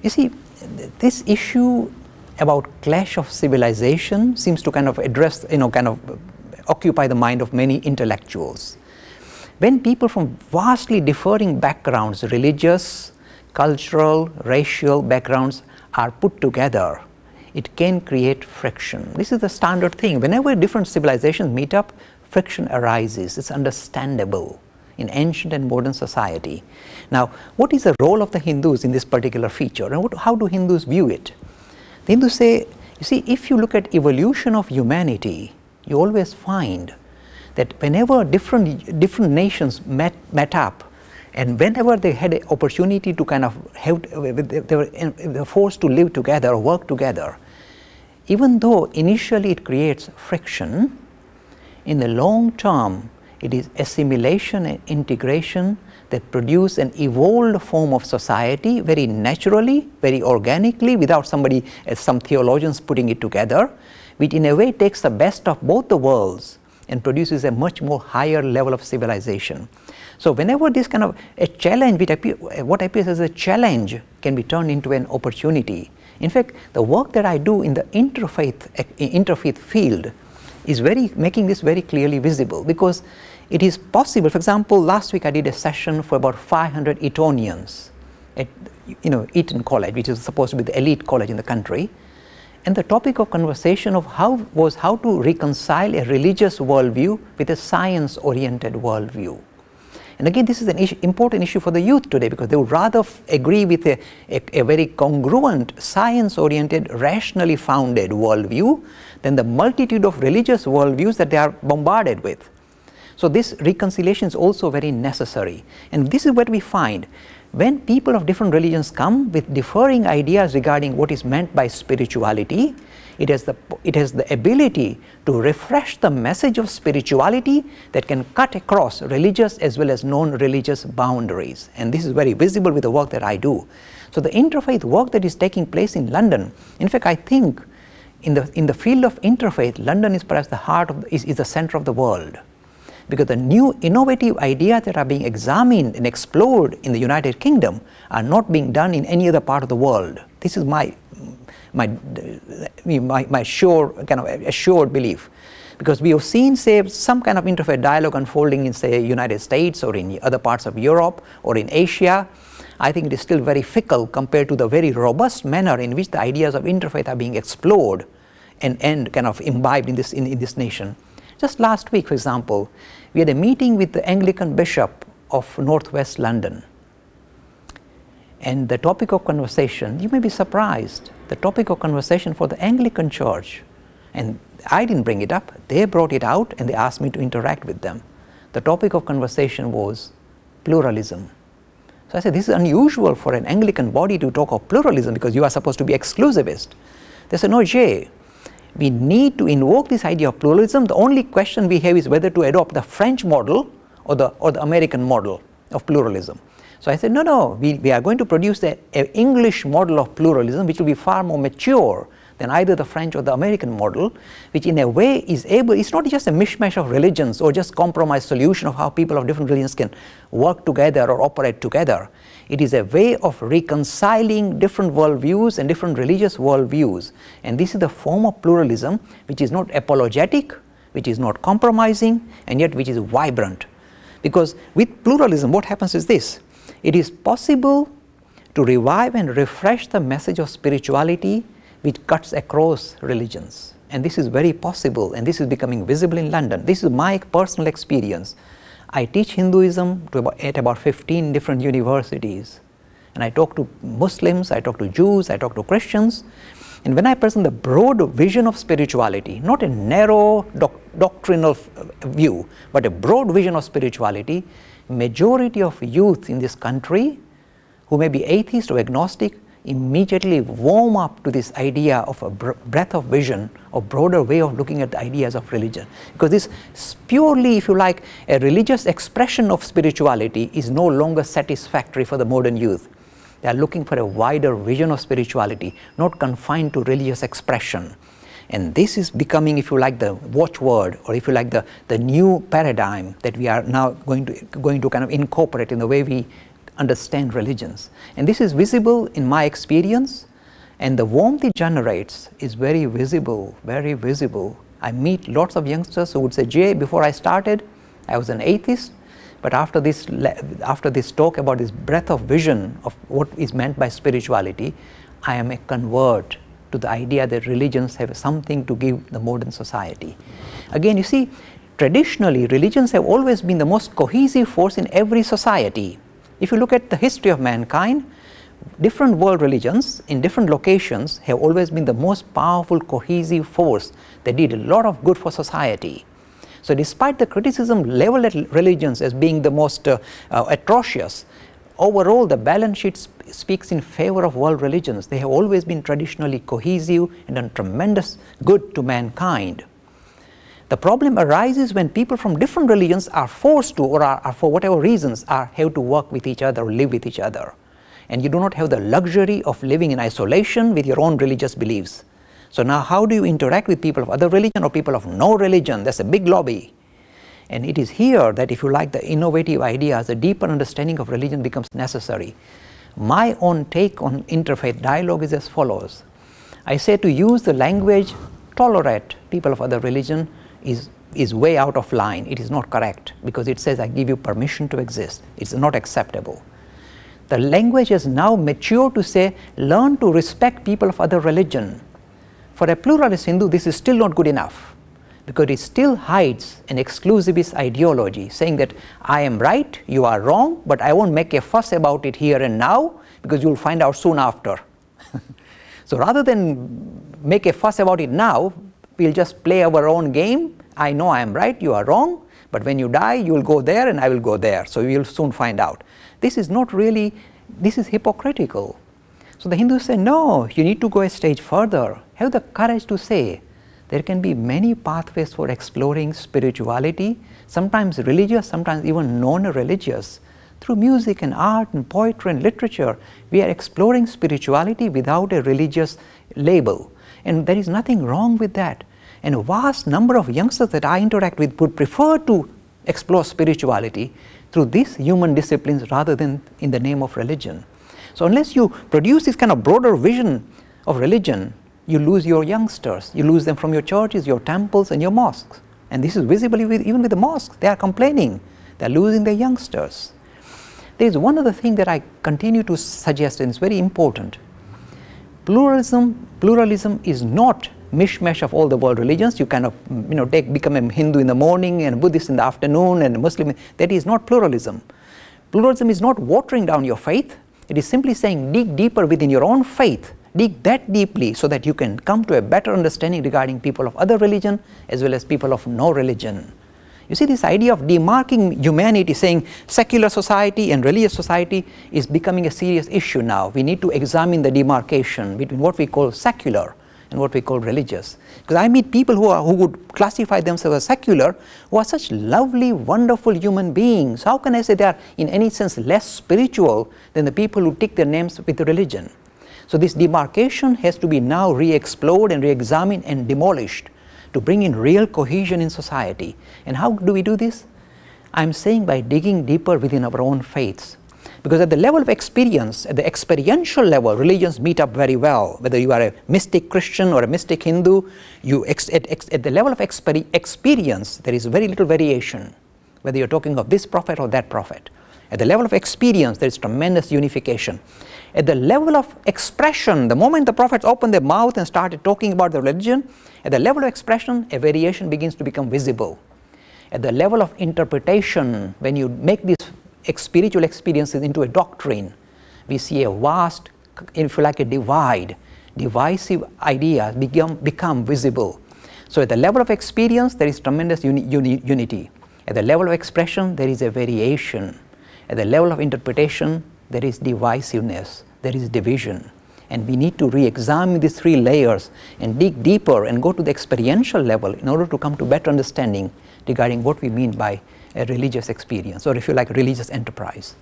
You see, this issue about clash of civilization seems to kind of address, kind of occupy the mind of many intellectuals. When people from vastly differing backgrounds, religious, cultural, racial backgrounds are put together, it can create friction. This is the standard thing. Whenever different civilizations meet up, friction arises. It's understandable in ancient and modern society. Now, what is the role of the Hindus in this particular feature, and how do Hindus view it? The Hindus say, you see, if you look at evolution of humanity, you always find that whenever different nations met up, and whenever they had an opportunity to kind of they were forced to live together or work together, even though initially it creates friction, in the long term it is assimilation and integration that produce an evolved form of society very naturally, very organically, without somebody, as some theologians, putting it together, which in a way takes the best of both the worlds and produces a much more higher level of civilization. So whenever this kind of a challenge, what appears as a challenge, can be turned into an opportunity. In fact, the work that I do in the interfaith field is making this very clearly visible, because it is possible. For example, last week I did a session for about 500 Etonians at Eton College, which is supposed to be the elite college in the country. And the topic of conversation was how to reconcile a religious worldview with a science-oriented worldview. And again, this is an important issue for the youth today, because they would rather agree with a very congruent, science-oriented, rationally founded worldview than the multitude of religious worldviews that they are bombarded with. So this reconciliation is also very necessary. And this is what we find. When people of different religions come with differing ideas regarding what is meant by spirituality, it has the ability to refresh the message of spirituality that can cut across religious as well as non-religious boundaries. And this is very visible with the work that I do. So the interfaith work that is taking place in London, in fact, I think in the field of interfaith, London is perhaps the heart of is the center of the world. Because the new innovative ideas that are being examined and explored in the United Kingdom are not being done in any other part of the world. This is my sure, kind of assured belief. Because we have seen, say, some kind of interfaith dialogue unfolding in, say, United States or in other parts of Europe or in Asia. I think it is still very fickle compared to the very robust manner in which the ideas of interfaith are being explored and kind of imbibed in this nation. Just last week, for example, we had a meeting with the Anglican Bishop of Northwest London. And the topic of conversation, you may be surprised, the topic of conversation for the Anglican Church, and I didn't bring it up, they brought it out and they asked me to interact with them. The topic of conversation was pluralism. So I said, this is unusual for an Anglican body to talk of pluralism because you are supposed to be exclusivist. They said, no, Jay, we need to invoke this idea of pluralism. The only question we have is whether to adopt the French model or the American model of pluralism. So I said, no, we are going to produce an English model of pluralism which will be far more mature than either the French or the American model, which in a way is it's not just a mishmash of religions or just compromise solution of how people of different religions can work together or operate together. It is a way of reconciling different worldviews and different religious worldviews. And this is the form of pluralism which is not apologetic, which is not compromising, and yet which is vibrant. Because with pluralism, what happens is this. It is possible to revive and refresh the message of spirituality which cuts across religions. And this is very possible, and this is becoming visible in London. This is my personal experience. I teach Hinduism at about 15 different universities. And I talk to Muslims, I talk to Jews, I talk to Christians. And when I present the broad vision of spirituality, not a narrow doctrinal view, but a broad vision of spirituality, majority of youth in this country who may be atheist or agnostic immediately warm up to this idea of a breadth of vision, or broader way of looking at the ideas of religion. Because this purely, if you like, a religious expression of spirituality is no longer satisfactory for the modern youth. They are looking for a wider vision of spirituality, not confined to religious expression. And this is becoming, if you like, the watchword, or if you like, the new paradigm that we are now going to kind of incorporate in the way we understand religions. And this is visible in my experience, and the warmth it generates is very visible, very visible. I meet lots of youngsters who would say, Jay, before I started, I was an atheist, but after this talk about this breadth of vision of what is meant by spirituality, I am a convert to the idea that religions have something to give the modern society. Again, you see, traditionally, religions have always been the most cohesive force in every society. If you look at the history of mankind, different world religions in different locations have always been the most powerful cohesive force that did a lot of good for society. So despite the criticism leveled at religions as being the most atrocious, overall the balance sheet speaks in favor of world religions. They have always been traditionally cohesive and done tremendous good to mankind. The problem arises when people from different religions are forced to, or are for whatever reasons, have to work with each other or live with each other. And you do not have the luxury of living in isolation with your own religious beliefs. So now how do you interact with people of other religion or people of no religion? That's a big lobby. And it is here that, if you like, the innovative ideas, the deeper understanding of religion becomes necessary. My own take on interfaith dialogue is as follows. I say to use the language tolerate people of other religion is way out of line. It is not correct, because it says I give you permission to exist. It's not acceptable. The language has now matured to say learn to respect people of other religion. For a pluralist Hindu, this is still not good enough, because it still hides an exclusivist ideology saying that I am right, you are wrong, but I won't make a fuss about it here and now, because you will find out soon after. So rather than make a fuss about it now, we'll just play our own game. I know I am right, you are wrong, but when you die, you will go there and I will go there. So we will soon find out. This is not really, this is hypocritical. So the Hindus say, no, you need to go a stage further. Have the courage to say, there can be many pathways for exploring spirituality, sometimes religious, sometimes even non-religious. Through music and art and poetry and literature, we are exploring spirituality without a religious label. And there is nothing wrong with that. And a vast number of youngsters that I interact with would prefer to explore spirituality through these human disciplines rather than in the name of religion. So unless you produce this kind of broader vision of religion, you lose your youngsters. You lose them from your churches, your temples, and your mosques. And this is visible even with the mosques. They are complaining. They are losing their youngsters. There is one other thing that I continue to suggest, and it's very important. Pluralism is not mishmash of all the world religions. You kind of become a Hindu in the morning and a Buddhist in the afternoon and a Muslim. That is not pluralism. Pluralism is not watering down your faith. It is simply saying dig deeper within your own faith. Dig that deeply so that you can come to a better understanding regarding people of other religion as well as people of no religion. You see, this idea of demarking humanity, saying secular society and religious society, is becoming a serious issue now. We need to examine the demarcation between what we call secular and what we call religious. Because I meet people who would classify themselves as secular, who are such lovely, wonderful human beings. How can I say they are in any sense less spiritual than the people who tick their names with the religion? So this demarcation has to be now re-explored and re-examined and demolished to bring in real cohesion in society. And how do we do this? I'm saying by digging deeper within our own faiths. Because at the level of experience, at the experiential level, religions meet up very well. Whether you are a mystic Christian or a mystic Hindu, at the level of experience, there is very little variation, whether you're talking of this prophet or that prophet. At the level of experience, there is tremendous unification. At the level of expression, the moment the prophets opened their mouth and started talking about the religion, at the level of expression, a variation begins to become visible. At the level of interpretation, when you make these spiritual experiences into a doctrine, we see a vast, if you like, a divisive ideas become visible. So at the level of experience, there is tremendous unity. At the level of expression, there is a variation. At the level of interpretation, there is divisiveness, there is division. And we need to re-examine these three layers and dig deeper and go to the experiential level in order to come to better understanding regarding what we mean by a religious experience, or if you like, religious enterprise.